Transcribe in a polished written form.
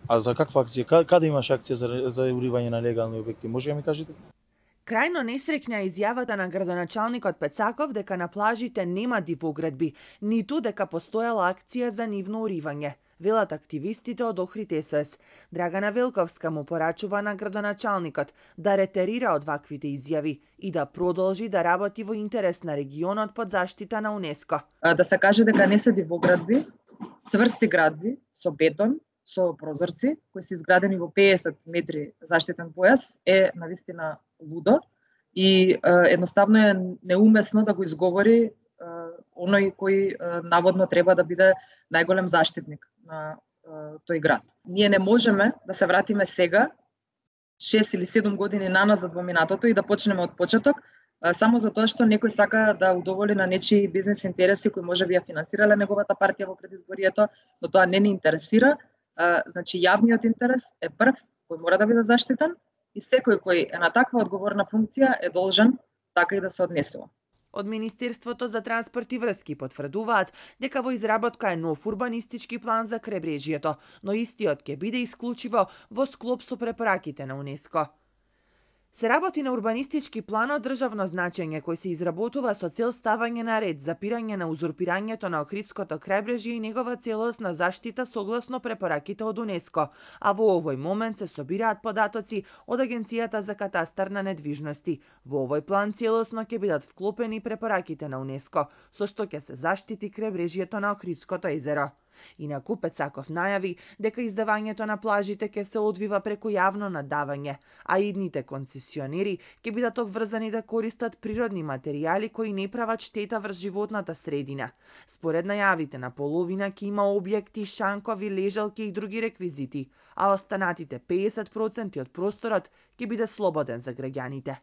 А за каква акција? Каде имаш акција за уривање на легални објекти? Може да ми кажете? Крајно несреќна е изјавата на градоначалникот Пецаков дека на плажите нема дивоградби, ниту дека постоела акција за нивно уривање, велат активистите од Охрид СОС. Драгана Велковска му порачува на градоначалникот да ретерира од ваквите изјави и да продолжи да работи во интерес на регионот под заштита на УНЕСКО. Да се каже дека не се дивоградби, цврсти градби со бетон, со прозорци, кои се изградени во 50 метри заштитен појас, е навистина лудо и едноставно е неумесно да го изговори оној кој наводно треба да биде најголем заштитник на тој град. Ние не можеме да се вратиме сега 6 или 7 години наназад во минатото и да почнеме од почеток, само затоа што некој сака да удоволи на нечии бизнес интереси кои можеби ја финансирале неговата партија во предизборието, но тоа не ни интересира. Значи, јавниот интерес е прв, кој мора да биде заштитен и секој кој е на таква одговорна функција е должен така и да се однесува. Од Министерството за транспорт и врски потврдуваат дека во изработка е нов урбанистички план за крайбрежјето, но истиот ќе биде исклучиво во склоп со препораките на УНЕСКО. Се работи на урбанистички план од државно значење кој се изработува со цел ставање на ред, запирање на узурпирањето на Охридското крајбрежје и негова целосна заштита согласно препораките од УНЕСКО, а во овој момент се собираат податоци од Агенцијата за катастар на недвижности. Во овој план целосно ќе бидат вклопени препораките на УНЕСКО, со што ќе се заштити крајбрежјето на Охридското езеро. Инаку Пецаков најави дека издавањето на плажите ќе се одвива преку јавно надавање, а идните концесионери ќе бидат обврзани да користат природни материјали кои не прават штета врз животната средина. Според најавите на половина ќе има објекти, шанкови, лежалки и други реквизити, а останатите 50% од просторот ќе биде слободен за граѓаните.